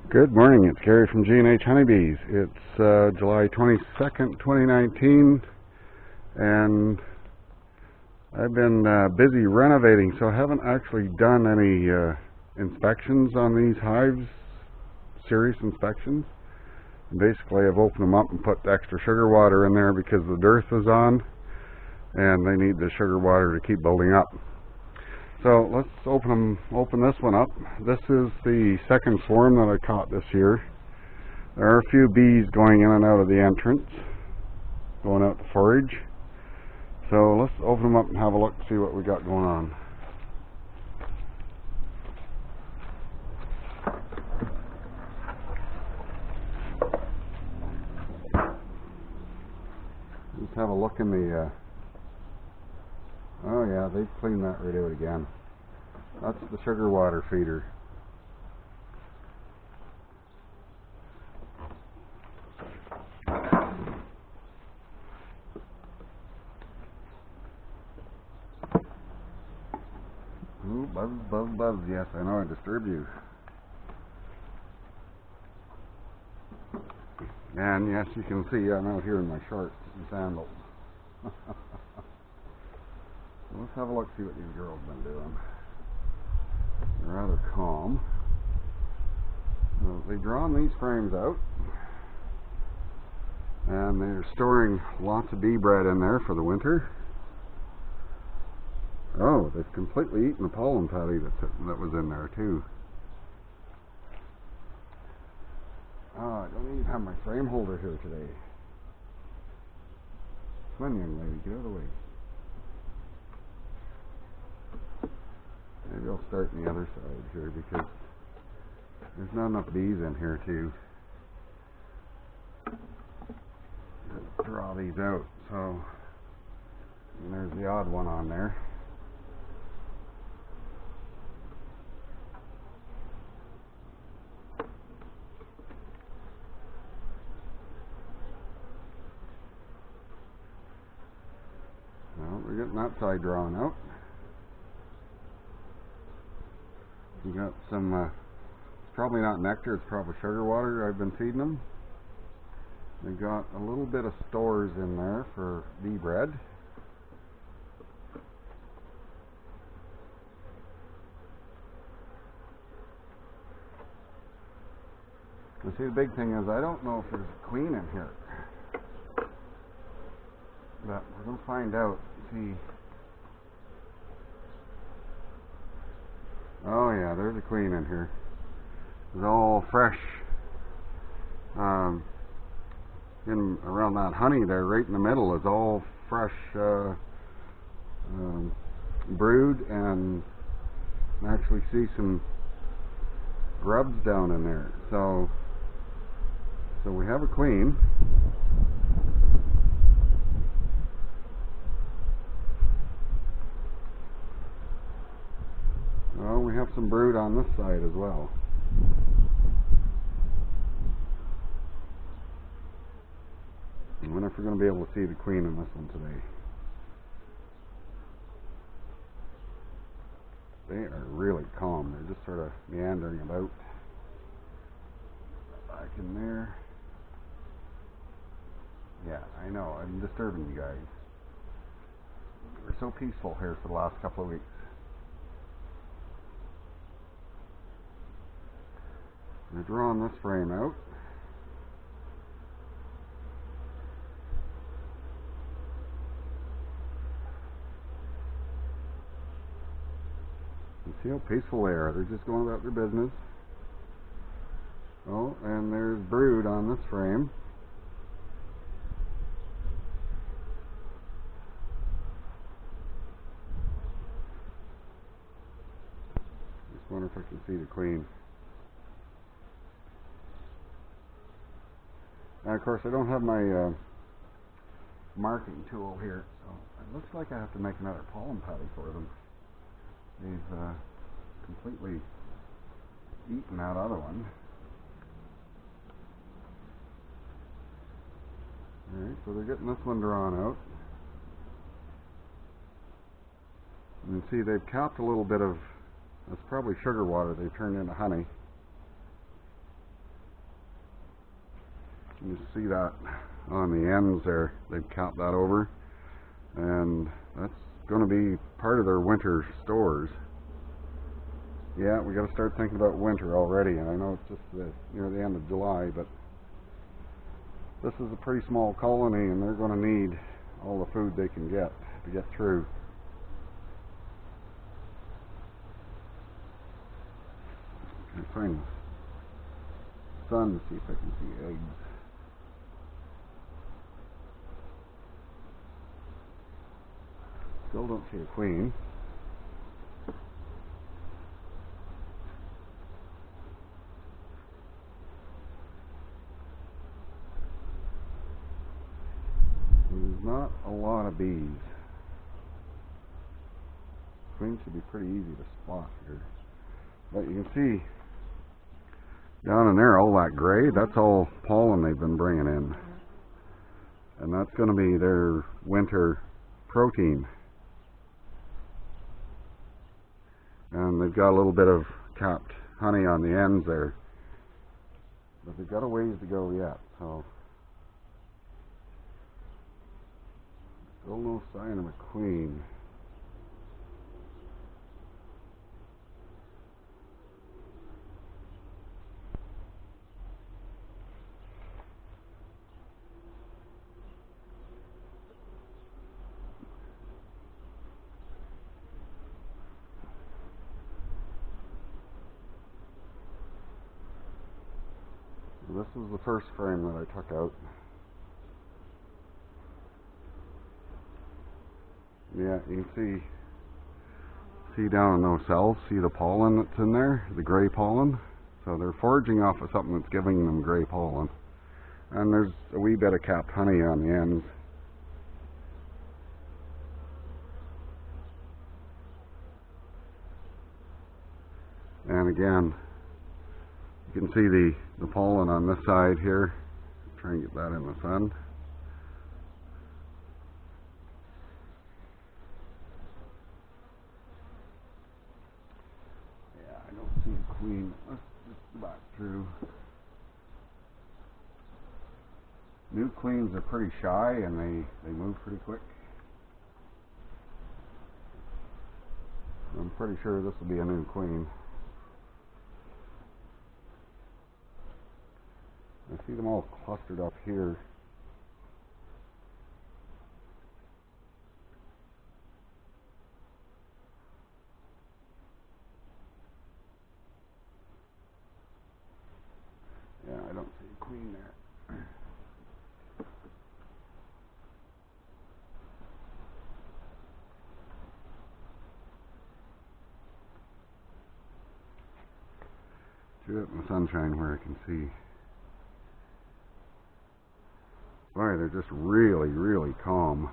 Good morning, it's Gary from G&H Honey Bees. It's July 22nd, 2019, and I've been busy renovating, so I haven't actually done any inspections on these hives, serious inspections. Basically, I've opened them up and put extra sugar water in there because the dearth is on, and they need the sugar water to keep building up. So let's open this one up. This is the second swarm that I caught this year. There are a few bees going in and out of the entrance, going out to forage. So let's open them up and have a look, see what we got going on. Let's have a look in the oh yeah, they've cleaned that right out again. That's the sugar water feeder. Ooh, buzz, buzz, buzz. Yes, I know I disturbed you. And yes, you can see I'm out here in my shorts and sandals. Let's have a look, see what these girls have been doing. They're rather calm. So they've drawn these frames out, and they're storing lots of bee bread in there for the winter. Oh, they've completely eaten the pollen patty that was in there too. Oh, I don't even have my frame holder here today. Come on, young lady, get out of the way. Maybe I'll start on the other side here because there's not enough bees in here to draw these out. So, and there's the odd one on there. Well, we're getting that side drawn out. We got some, it's probably not nectar, it's probably sugar water I've been feeding them. They got a little bit of stores in there for bee bread. And see, the big thing is I don't know if there's a queen in here. But we're going to find out. See. Oh yeah, there's a queen in here. It's all fresh. In around that honey there, right in the middle, is all fresh brood, and actually see some grubs down in there. So we have a queen. Well, we have some brood on this side as well. I wonder if we're going to be able to see the queen in this one today. They are really calm. They're just sort of meandering about. Back in there. Yeah, I know. I'm disturbing you guys. We're so peaceful here for the last couple of weeks. We're drawing this frame out. You see how peaceful they are. They're just going about their business. Oh, and there's brood on this frame. Just wonder if I can see the queen. And of course, I don't have my marking tool here, so it looks like I have to make another pollen patty for them. They've completely eaten that other one. Alright, so they're getting this one drawn out. You can see they've capped a little bit of, that's probably sugar water they've turned into honey. You see that on the ends there, they've capped that over, and that's going to be part of their winter stores. Yeah, we got to start thinking about winter already, and I know it's just near the end of July, but this is a pretty small colony, and they're going to need all the food they can get to get through. I'm trying to sun to see if I can see eggs. Still don't see a queen. There's not a lot of bees. Queen should be pretty easy to spot here. But you can see down in there all that gray, that's all pollen they've been bringing in. And that's going to be their winter protein. And they've got a little bit of capped honey on the ends there. But they've got a ways to go yet, so still no sign of a queen. This is the first frame that I took out. Yeah, you can see down in those cells, see the pollen that's in there, the gray pollen. So they're foraging off of something that's giving them gray pollen. And there's a wee bit of capped honey on the ends. And again, you can see the pollen on this side here. Try and get that in the sun. Yeah, I don't see a queen. Let's just go back through. New queens are pretty shy and they move pretty quick. I'm pretty sure this will be a new queen. I see them all clustered up here. Yeah, I don't see a queen there. Do it in the sunshine where I can see. Boy, they're just really, really calm.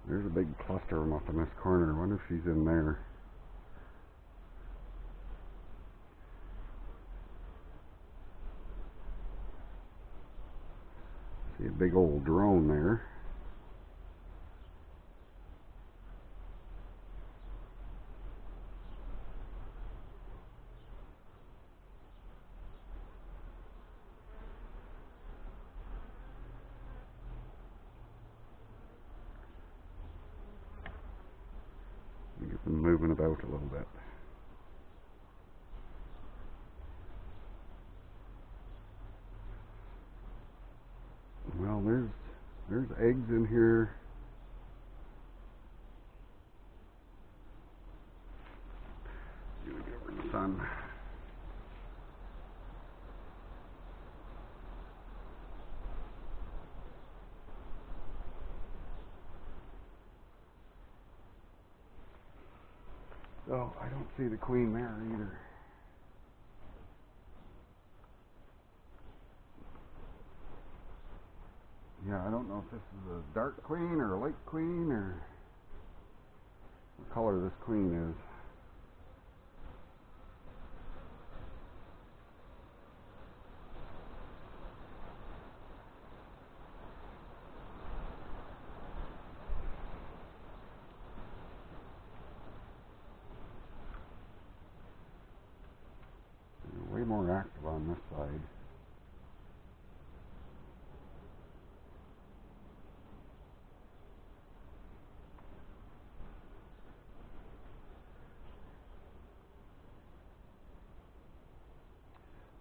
There's a big cluster of them up in this corner. I wonder if she's in there. See a big old drone there. Get them moving about a little bit. Well, there's eggs in here. Gonna get over in the sun. So I don't see the queen there either. Yeah, I don't know if this is a dark queen or a light queen or what color this queen is. They're way more active on this side.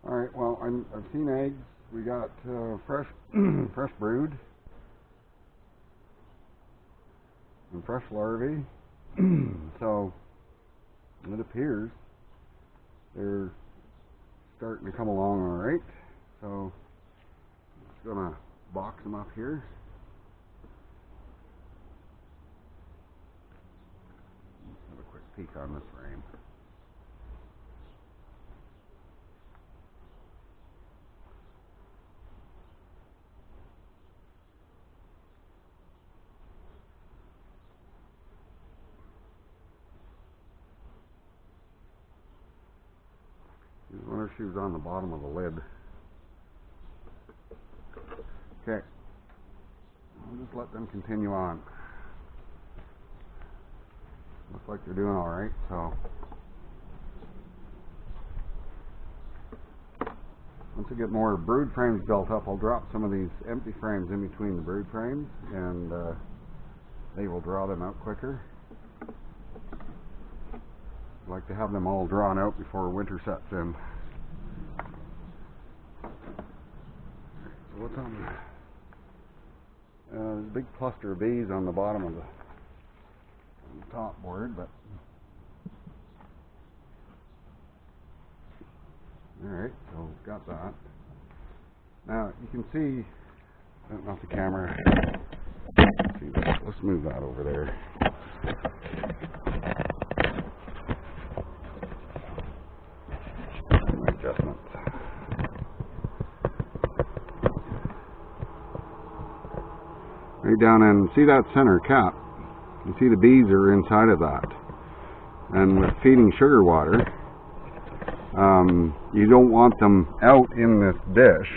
Alright, well, I've seen eggs. We got fresh fresh brood and fresh larvae. So it appears they're starting to come along alright. So I'm just gonna box them up here. Let's have a quick peek on this frame. I wonder if she was on the bottom of the lid. Okay, I'll just let them continue on. Looks like they're doing alright, so once I get more brood frames built up, I'll drop some of these empty frames in between the brood frames, and they will draw them out quicker. I like to have them all drawn out before winter sets in. So what's on there's a big cluster of bees on the bottom of the top board, but alright, so we've got that. Now you can see, not the camera, let's move that over there. Adjustments. Right down and see that center cap. You see the bees are inside of that. And with feeding sugar water, you don't want them out in this dish,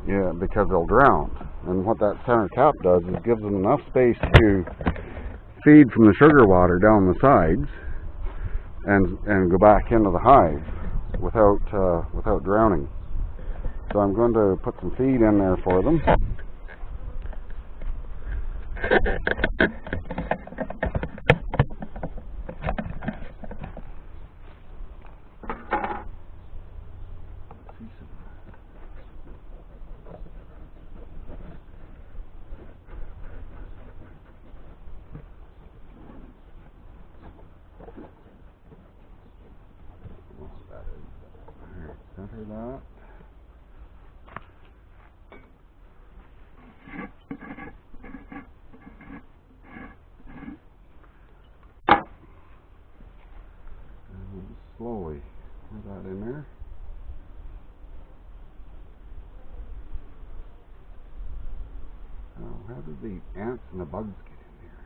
yeah, because they'll drown. And what that center cap does is gives them enough space to feed from the sugar water down the sides and go back into the hive without drowning. So I'm going to put some feed in there for them. Center that. And just slowly pour that in there. How did the ants and the bugs get in here?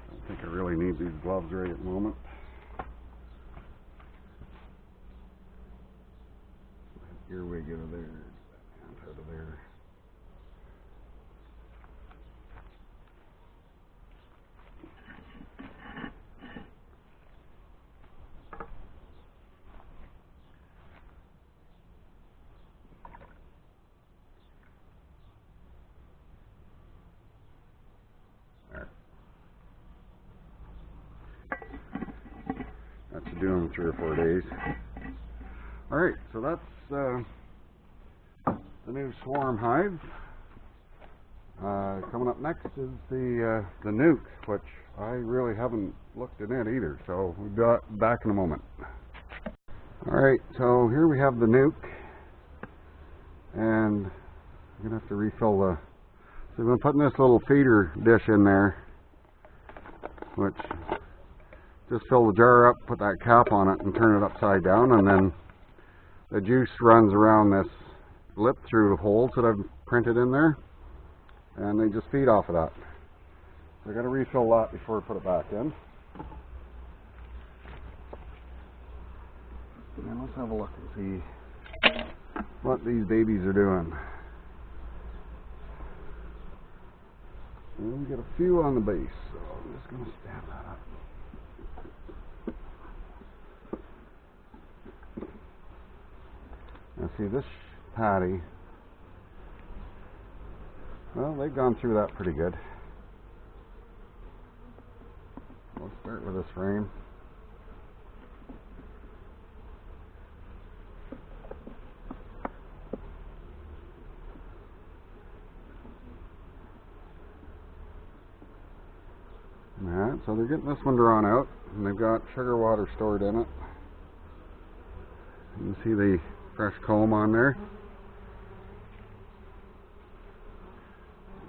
I think I really need these gloves right at the moment. Earwig out of there, ant out of there. There. That should do them in 3 or 4 days. Alright, so that's the new swarm hive. Coming up next is the nuke, which I really haven't looked at it either, so we'll be back in a moment. Alright, so here we have the nuke, and I'm going to have to refill the... So I'm going to put this little feeder dish in there, which just fill the jar up, put that cap on it, and turn it upside down, and then the juice runs around this lip through the holes that I've printed in there, and they just feed off of that. So I got to refill that before I put it back in. And let's have a look and see what these babies are doing. And we get a few on the base, so I'm just going to stand that up. Now see this patty, well, they've gone through that pretty good. We'll start with this frame. Alright, so they're getting this one drawn out, and they've got sugar water stored in it. You can see the fresh comb on there.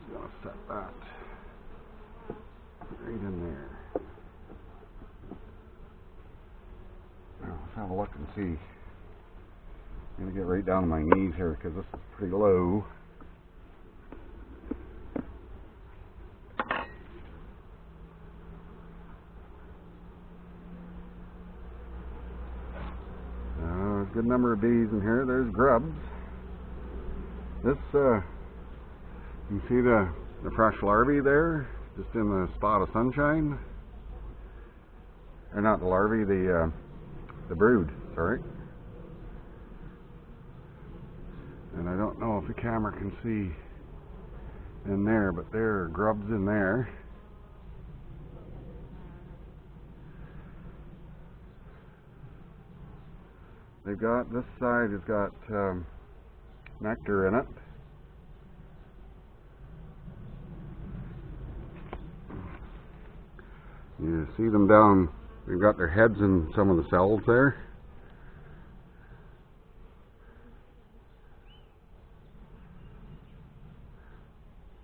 Just going to set that right in there. Now let's have a look and see. I'm going to get right down to my knees here because this is pretty low. Good number of bees in here. There's grubs. This, you can see the fresh larvae there, just in the spot of sunshine. Or not the larvae, the brood, sorry. And I don't know if the camera can see in there, but there are grubs in there. They've got, this side has got nectar in it. You see them down, they've got their heads in some of the cells there.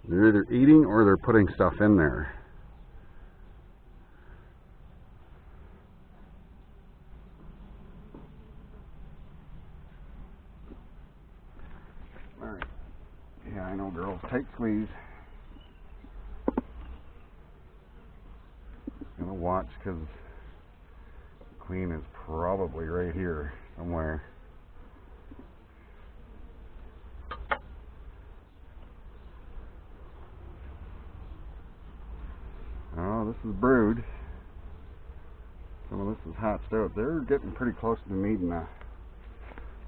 They're either eating or they're putting stuff in there. Alright. Yeah, I know, girls. Tight squeeze. Gonna watch because the queen is probably right here somewhere. Oh, this is brood. Some of this is hatched out. They're getting pretty close to needing a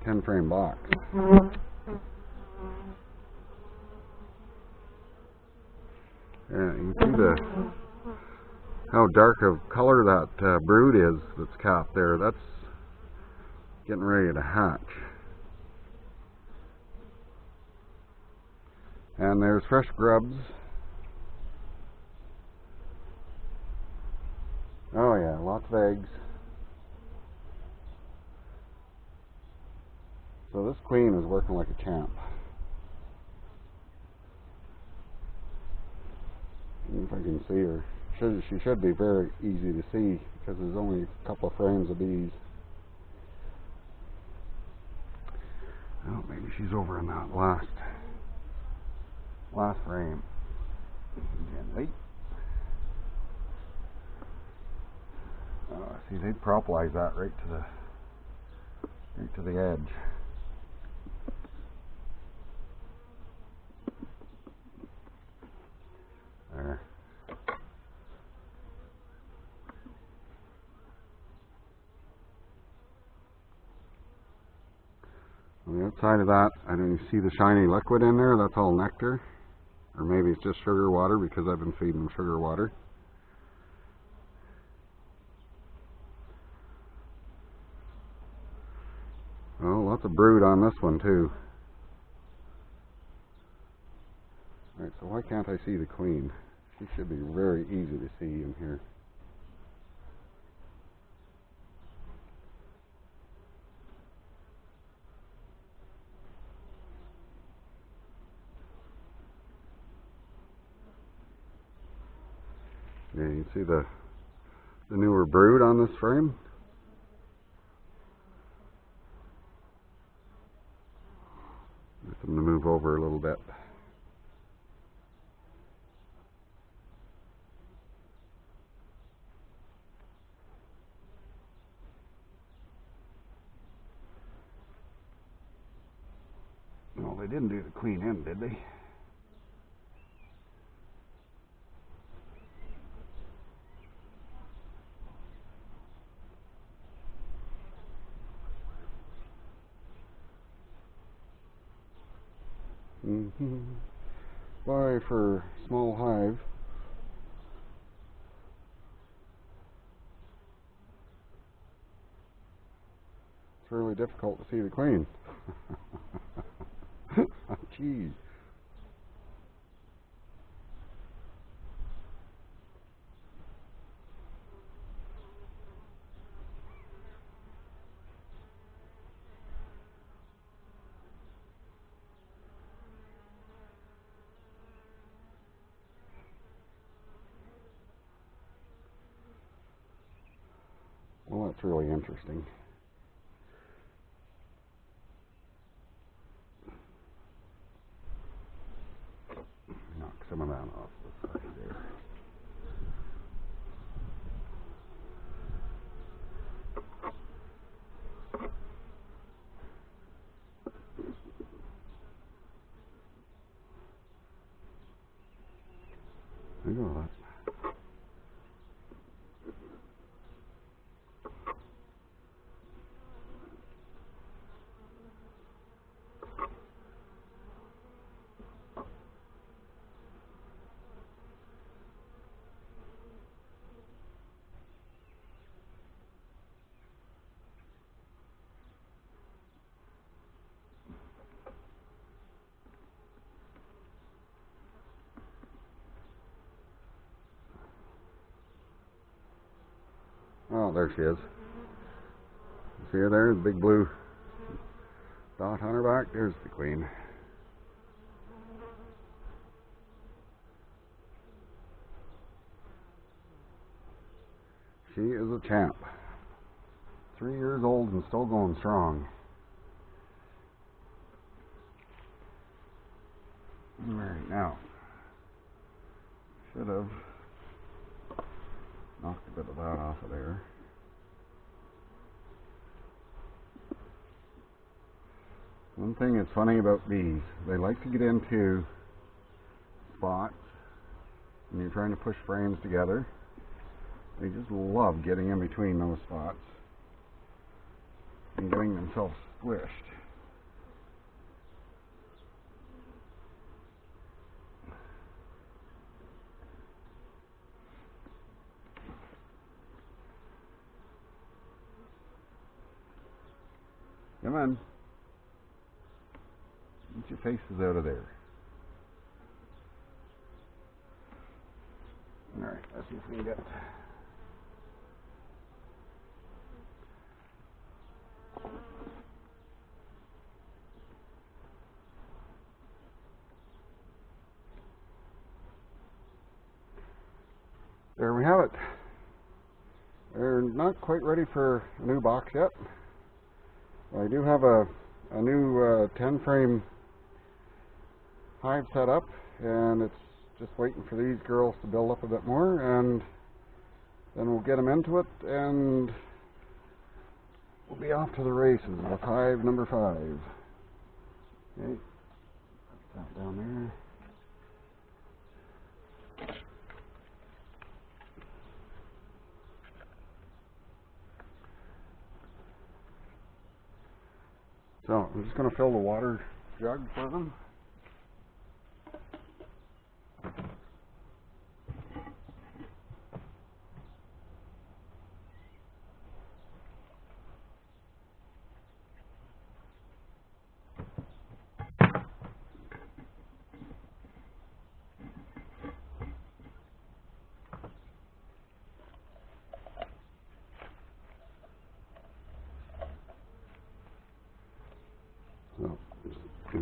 10-frame box. Yeah, you can see how dark of color that brood is that's capped there. That's getting ready to hatch. And there's fresh grubs. Oh yeah, lots of eggs. So this queen is working like a champ. If I can see her. She should be very easy to see because there's only a couple of frames of bees. Oh, maybe she's over in that last frame. Gently. Oh, see, they propolize that right to the edge. There. On the outside of that, I don't even see the shiny liquid in there. That's all nectar. Or maybe it's just sugar water because I've been feeding them sugar water. Oh, lots of brood on this one too. Alright, so Why can't I see the queen? She should be very easy to see in here. Yeah, you can see the newer brood on this frame. Get them to move over a little bit. Well, they didn't do the queen end, did they? Why, for small hive, it's really difficult to see the queen. Jeez. Well, that's really interesting. Knock some of that off the side there. Look at that. Oh, there she is. See her there, the big blue dot on her back? There's the queen. She is a champ. 3 years old and still going strong. Alright, now, should have knocked a bit of that off of there. One thing that's funny about bees, they like to get into spots when you're trying to push frames together. They just love getting in between those spots and getting themselves squished. Come on. Get your faces out of there. Alright, let's see if we can get it. There we have it. They're not quite ready for a new box yet. I do have a new 10 frame hive set up, and it's just waiting for these girls to build up a bit more, and then we'll get them into it, and we'll be off to the races with hive number 5. Okay, put that down there. So I'm just going to fill the water jug for them.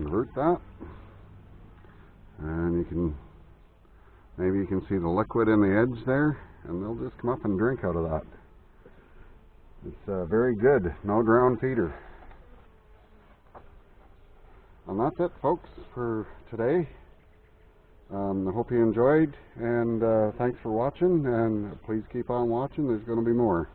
invert that, and maybe you can see the liquid in the edge there, and they'll just come up and drink out of that. It's very good, no drown feeder. And that's it, folks, for today. I hope you enjoyed, and thanks for watching, and please keep on watching. There's going to be more.